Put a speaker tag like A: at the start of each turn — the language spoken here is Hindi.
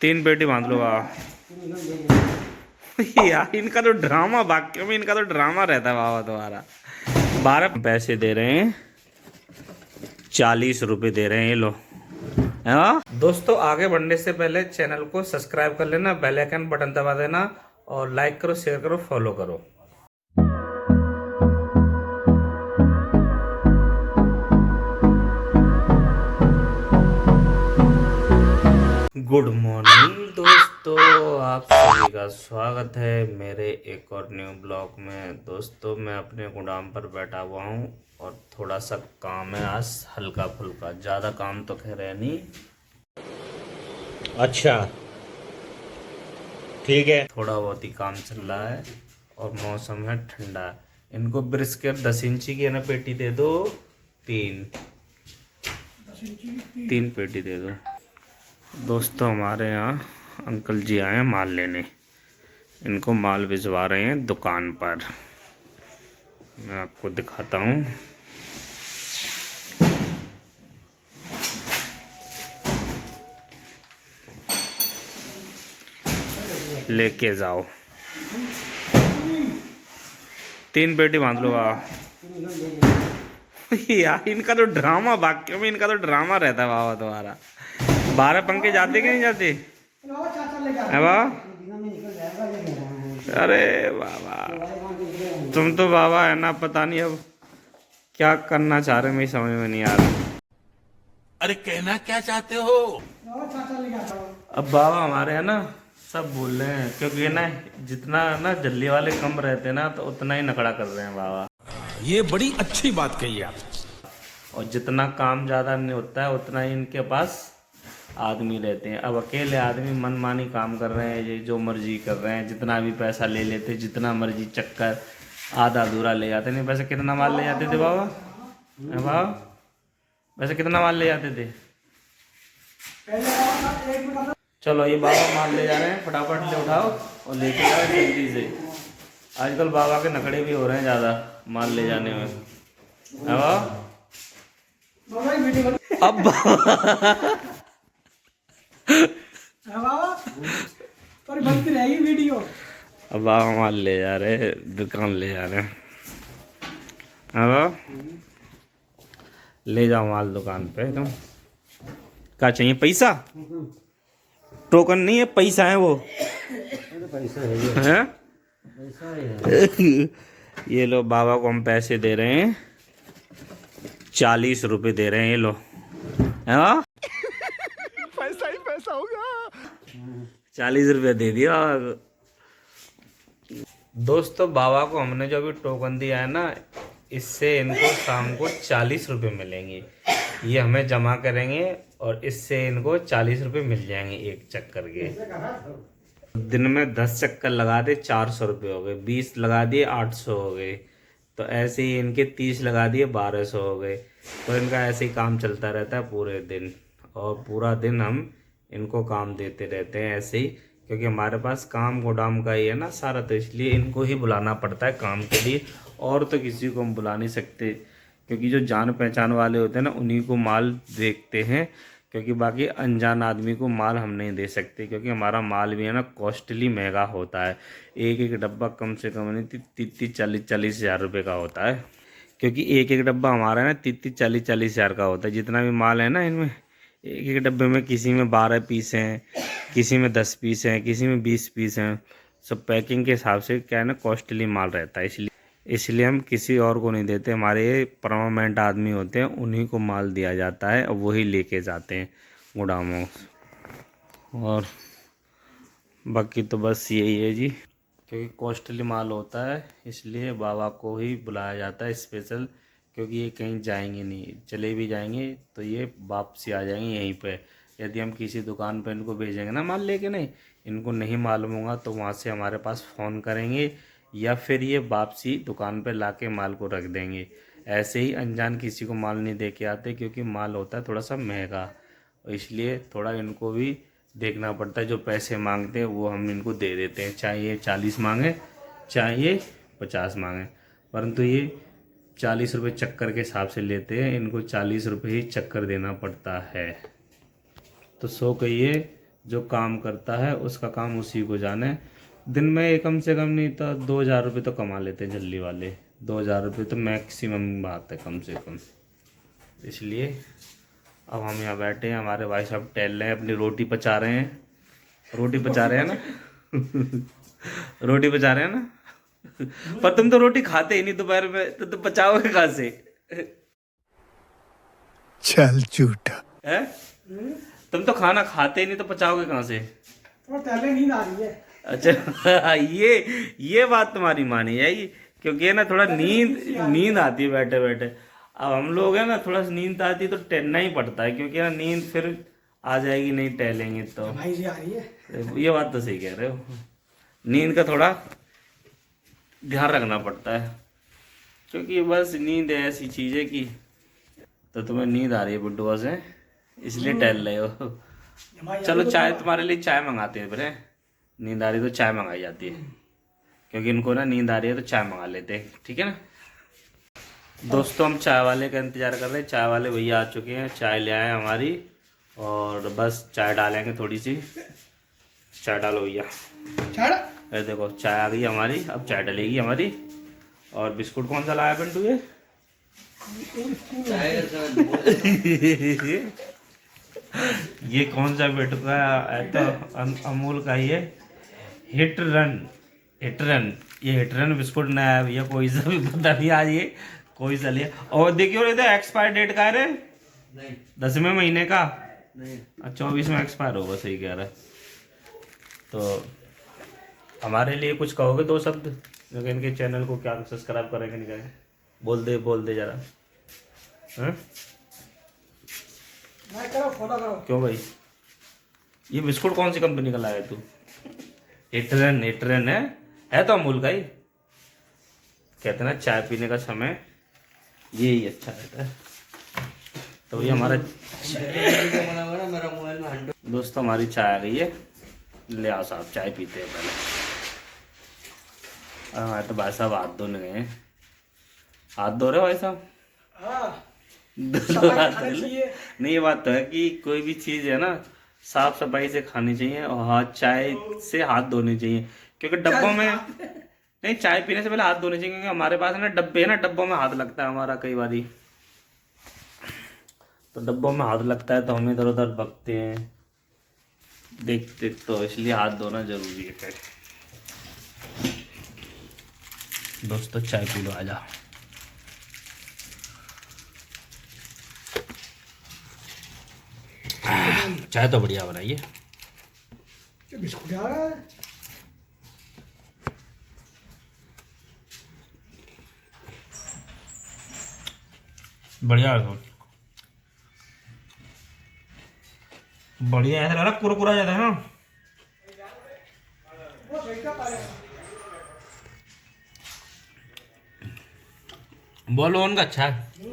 A: 3 पेटी बांध लो बाबा। यार इनका तो ड्रामा, वाक्य में इनका तो ड्रामा रहता है बाबा तुम्हारा। 12 पैसे दे रहे हैं, 40 रुपए दे रहे हैं ये लो। हाँ दोस्तों, आगे बढ़ने से पहले चैनल को सब्सक्राइब कर लेना, बेल आइकन बटन दबा देना और लाइक करो, शेयर करो, फॉलो करो। गुड मॉर्निंग दोस्तों, आप सभी का स्वागत है मेरे एक और न्यू ब्लॉग में। दोस्तों मैं अपने गोदाम पर बैठा हुआ हूँ और थोड़ा सा काम है आज, हल्का फुल्का, ज़्यादा काम तो खैर है नहीं। अच्छा ठीक है, थोड़ा बहुत ही काम चल रहा है और मौसम है ठंडा। इनको ब्रिस्केट 10 इंची की है ना पेटी दे दो, तीन पेटी दे दो। दोस्तों हमारे यहाँ अंकल जी आए हैं माल लेने, इनको माल भिजवा रहे हैं दुकान पर। मैं आपको दिखाता हूँ। लेके जाओ, 3 पेटी बांध लो बाबा। यार इनका तो ड्रामा, वाक्य में इनका तो ड्रामा रहता है बाबा तुम्हारा। 12 पंखे जाते कि नहीं जाते है बाबा? अरे बाबा तुम तो बाबा है ना, पता नहीं अब क्या करना चाह रहे, मेरी समझ में नहीं आ रहा।
B: अरे कहना क्या चाहते हो?
A: अब बाबा हमारे है ना सब बोल रहे हैं, क्योंकि ना जितना ना जल्दी वाले कम रहते हैं ना तो उतना ही नखड़ा कर रहे हैं बाबा।
B: ये बड़ी अच्छी बात कही आप।
A: और जितना काम ज़्यादा नहीं होता है उतना ही इनके पास आदमी रहते हैं। अब अकेले आदमी मनमानी काम कर रहे हैं, ये जो मर्जी कर रहे हैं, जितना भी पैसा ले लेते, जितना मर्जी चक्कर आधा अधूरा ले जाते। नहीं वैसे कितना माल ले जाते थे बाबा? बाबा वैसे कितना माल ले जाते थे? चलो ये बाबा माल ले जा रहे हैं, फटाफट ले उठाओ और लेके जाओ जल्दी से। आजकल बाबा के नखड़े भी हो रहे हैं ज़्यादा माल ले जाने में। अब वीडियो अब बाबा माल ले जा रहे हैं, दुकान ले जा रहे हैं। अब ले जाओ माल दुकान पे। तुम क्या चाहिए? पैसा? टोकन नहीं है, पैसा है वो। पैसा है, पैसा है। ये लो बाबा को हम पैसे दे रहे हैं, 40 रुपए दे रहे हैं ये लो। हाँ
B: पैसा ही पैसा होगा।
A: 40 रुपये दे दिया। दोस्तों बाबा को हमने जो अभी टोकन दिया है ना, इससे इनको शाम को 40 रुपये मिलेंगे। ये हमें जमा करेंगे और इससे इनको 40 रुपये मिल जाएंगे एक चक्कर के। दिन में 10 चक्कर लगा दे 400 रुपये हो गए, 20 लगा दिए 800 हो गए, तो ऐसे ही इनके 30 लगा दिए 1200 हो गए। तो इनका ऐसे ही काम चलता रहता है पूरे दिन, और पूरा दिन हम इनको काम देते रहते हैं ऐसे ही, क्योंकि हमारे पास काम गोदाम का ही है ना सारा, तो इसलिए इनको ही बुलाना पड़ता है काम के लिए। और तो किसी को हम बुला नहीं सकते, क्योंकि जो जान पहचान वाले होते हैं ना उन्हीं को माल देखते हैं, क्योंकि बाकी अनजान आदमी को माल हम नहीं दे सकते, क्योंकि हमारा माल भी है ना कॉस्टली महंगा होता है। एक एक डब्बा कम से कम नहीं 30-40 हज़ार रुपये का होता है, क्योंकि एक एक डब्बा हमारा है ना 30-40 हज़ार का होता है। जितना भी माल है ना इनमें, एक एक डब्बे में किसी में 12 पीस हैं, किसी में 10 पीस हैं, किसी में 20 पीस हैं। सब पैकिंग के हिसाब से क्या है ना कॉस्टली माल रहता है, इसलिए हम किसी और को नहीं देते। हमारे परमानेंट आदमी होते हैं, उन्हीं को माल दिया जाता है और वही लेके जाते हैं गोदामों। और बाकी तो बस यही है जी, क्योंकि कॉस्टली माल होता है इसलिए बाबा को ही बुलाया जाता है स्पेशल, क्योंकि ये कहीं जाएंगे नहीं, चले भी जाएंगे तो ये वापसी आ जाएंगे यहीं पे। यदि हम किसी दुकान पे इनको भेजेंगे ना माल लेके, नहीं इनको नहीं मालूम होगा तो वहाँ से हमारे पास फ़ोन करेंगे, या फिर ये वापसी दुकान पे लाके माल को रख देंगे। ऐसे ही अनजान किसी को माल नहीं दे के आते, क्योंकि माल होता है थोड़ा सा महंगा, इसलिए थोड़ा इनको भी देखना पड़ता है। जो पैसे मांगते हैं वो हम इनको दे देते हैं, चाहे ये 40 मांगे चाहे ये 50 मांगे, परंतु ये 40 रुपये चक्कर के हिसाब से लेते हैं, इनको 40 रुपये ही चक्कर देना पड़ता है। तो 100 कहिए जो काम करता है उसका काम उसी को जाने। दिन में कम से कम नहीं तो 2,000 रुपये तो कमा लेते हैं झल्ली वाले। 2,000 रुपये तो मैक्सिमम बात है कम से कम। इसलिए अब हम यहाँ बैठे हैं, हमारे भाई साहब टहल रहे हैं, अपनी रोटी पचा रहे हैं। रोटी पचा रहे हैं ना रोटी पचा रहे हैं ना। पर तुम तो रोटी खाते ही नहीं दोपहर में, तो तुम पचाओगे कहाँ से?
B: चल झूठा।
A: है? तुम तो खाना खाते ही नहीं तो पचाओगे कहाँ से?
C: नींद आ रही है।
A: अच्छा ये बात तुम्हारी मानी जाएगी, क्योंकि है ना थोड़ा नींद आती है बैठे बैठे। अब हम लोग है ना थोड़ा सा नींद आती है तो टहलना ही पड़ता है, क्योंकि ना नींद फिर आ जाएगी नहीं टहलेंगे तो।
C: भाई जी आ रही है।
A: ये बात तो सही कह रहे हो, नींद का थोड़ा ध्यान रखना पड़ता है, क्योंकि बस नींद ऐसी चीज़ है कि तो तुम्हें नींद आ रही है बुड्ढुआ से, इसलिए टहल रहे हो। चलो चाय तुम्हारे लिए चाय मंगाते हैं फिर। नींद आ रही तो चाय मंगाई जाती है, क्योंकि इनको ना नींद आ रही है तो चाय मंगा लेते हैं, ठीक है ना दोस्तों। हम चाय वाले का इंतज़ार कर रहे हैं। चाय वाले भैया आ चुके हैं, चाय ले आए हमारी, और बस चाय डालेंगे थोड़ी सी। चाय डालो भैया। अरे देखो चाय आ गई हमारी, अब चाय डलेगी हमारी। और बिस्कुट कौन सा लाया पिंटू ये? ये कौन सा बिस्कुट है? तो अमूल का ही है, हिट रन। ये हिट रन बिस्कुट नया है भैया, कोई सा भी पता नहीं आज ये कोई सा लिया। और देखियो ये तो एक्सपायर डेट का है रे, 10वें महीने का, 24 में एक्सपायर होगा, सही कह रहा है। तो हमारे लिए कुछ कहोगे दो शब्द, जो इनके चैनल को क्या सब्सक्राइब करेंगे नहीं करेंगे? बोल दे जरा। क्यों भाई, ये बिस्कुट कौन सी कंपनी का लाया तू? हिट रन है तो अमूल का ही। कहते ना चाय पीने का समय यही अच्छा रहता है। तो ये हमारा दोस्तों हमारी चाय आ गई है, ले आओ साहब चाय पीते हैं पहले। हमारे तो भाई साहब हाथ धोने गए हैं। हाथ धो रहे हो भाई साहब? नहीं, ये बात तो है कि कोई भी चीज़ है ना साफ सफाई से खानी चाहिए, और हाथ चाय से हाथ धोने चाहिए, क्योंकि डब्बों में नहीं, चाय पीने से पहले हाथ धोने चाहिए, क्योंकि हमारे पास है ना डब्बे है ना, डब्बों में हाथ लगता है हमारा कई बारी। तो डब्बों में हाथ लगता है तो हम इधर उधर भगते हैं देखते, तो इसलिए हाथ धोना जरूरी है। दोस्तों चाय पी लो, आजा। चाय तो बढ़िया बनाइए।
C: बिस्कुट आ रहा है।
A: बढ़िया है, बढ़िया ऐसा लग रहा कुरकुरा जाता है ना। बोलो उनका अच्छा है।